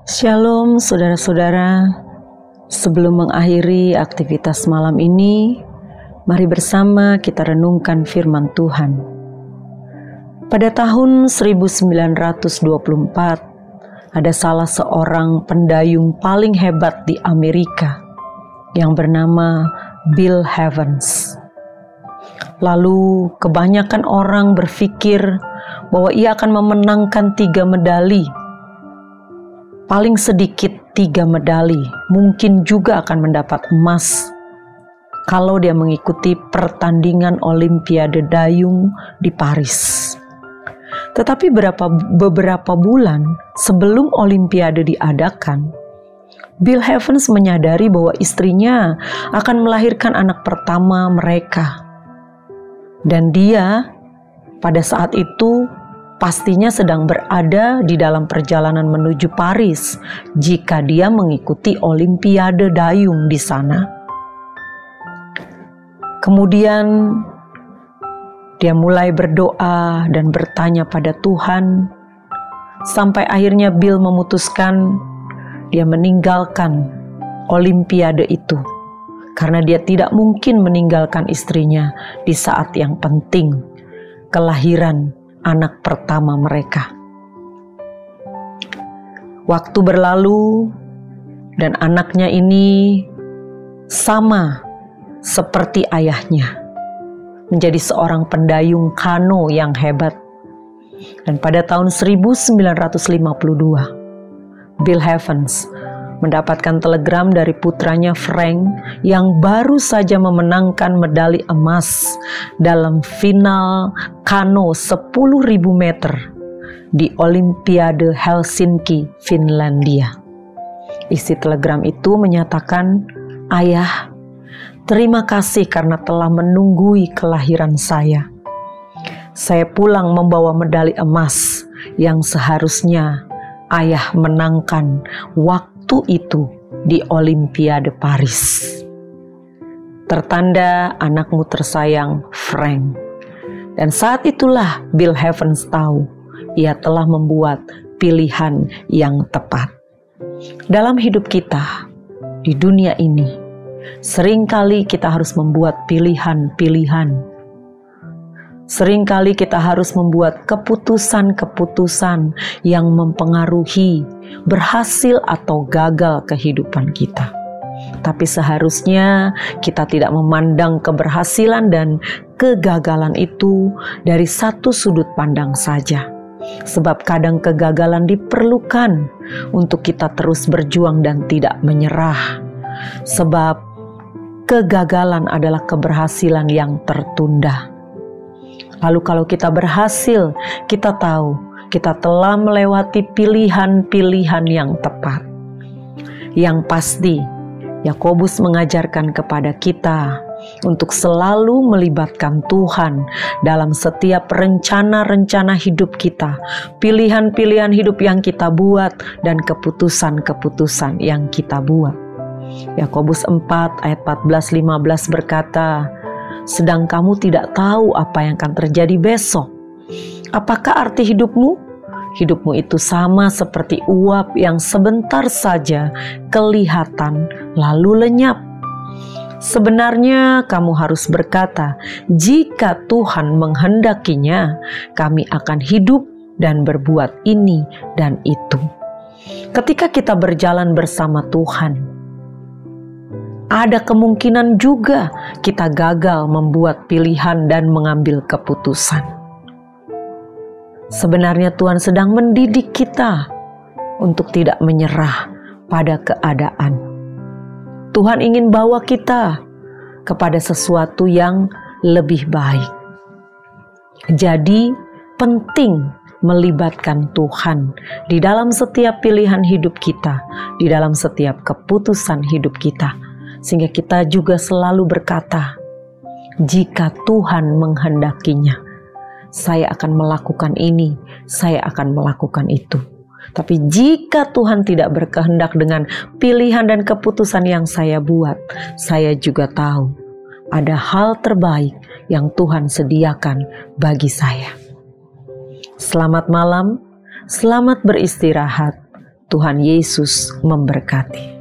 Shalom saudara-saudara, sebelum mengakhiri aktivitas malam ini, mari bersama kita renungkan firman Tuhan. Pada tahun 1924, ada salah seorang pendayung paling hebat di Amerika yang bernama Bill Evans. Lalu kebanyakan orang berpikir bahwa ia akan memenangkan 3 medali. Paling sedikit 3 medali, mungkin juga akan mendapat emas kalau dia mengikuti pertandingan Olimpiade dayung di Paris. Tetapi beberapa bulan sebelum Olimpiade diadakan, Bill Evans menyadari bahwa istrinya akan melahirkan anak pertama mereka. Dan dia pada saat itu pastinya sedang berada di dalam perjalanan menuju Paris jika dia mengikuti Olimpiade dayung di sana. Kemudian dia mulai berdoa dan bertanya pada Tuhan, sampai akhirnya Bill memutuskan dia meninggalkan Olimpiade itu karena dia tidak mungkin meninggalkan istrinya di saat yang penting, kelahiran anak pertama mereka. Waktu berlalu dan anaknya ini sama seperti ayahnya, menjadi seorang pendayung kano yang hebat. Dan pada tahun 1952, Bill Evans mendapatkan telegram dari putranya Frank yang baru saja memenangkan medali emas dalam final kano 10.000 meter di Olimpiade Helsinki, Finlandia. Isi telegram itu menyatakan, "Ayah, terima kasih karena telah menunggui kelahiran saya. Saya pulang membawa medali emas yang seharusnya ayah menangkan waktu itu di Olimpiade Paris. Tertanda anakmu tersayang, Frank." Dan saat itulah Bill Evans tahu ia telah membuat pilihan yang tepat. Dalam hidup kita di dunia ini, seringkali kita harus membuat pilihan-pilihan. Seringkali kita harus membuat keputusan-keputusan yang mempengaruhi berhasil atau gagal kehidupan kita. Tapi seharusnya kita tidak memandang keberhasilan dan kegagalan itu dari satu sudut pandang saja. Sebab kadang kegagalan diperlukan untuk kita terus berjuang dan tidak menyerah. Sebab kegagalan adalah keberhasilan yang tertunda. Lalu kalau kita berhasil, kita tahu kita telah melewati pilihan-pilihan yang tepat. Yang pasti, Yakobus mengajarkan kepada kita untuk selalu melibatkan Tuhan dalam setiap rencana-rencana hidup kita, pilihan-pilihan hidup yang kita buat, dan keputusan-keputusan yang kita buat. Yakobus 4 ayat 14-15 berkata, "Sedang kamu tidak tahu apa yang akan terjadi besok. Apakah arti hidupmu? Hidupmu itu sama seperti uap yang sebentar saja kelihatan lalu lenyap. Sebenarnya kamu harus berkata, jika Tuhan menghendakinya, kami akan hidup dan berbuat ini dan itu." Ketika kita berjalan bersama Tuhan, ada kemungkinan juga kita gagal membuat pilihan dan mengambil keputusan. Sebenarnya Tuhan sedang mendidik kita untuk tidak menyerah pada keadaan. Tuhan ingin bawa kita kepada sesuatu yang lebih baik. Jadi penting melibatkan Tuhan di dalam setiap pilihan hidup kita, di dalam setiap keputusan hidup kita. Sehingga kita juga selalu berkata, jika Tuhan menghendakinya, saya akan melakukan ini, saya akan melakukan itu. Tapi jika Tuhan tidak berkehendak dengan pilihan dan keputusan yang saya buat, saya juga tahu ada hal terbaik yang Tuhan sediakan bagi saya. Selamat malam, selamat beristirahat. Tuhan Yesus memberkati.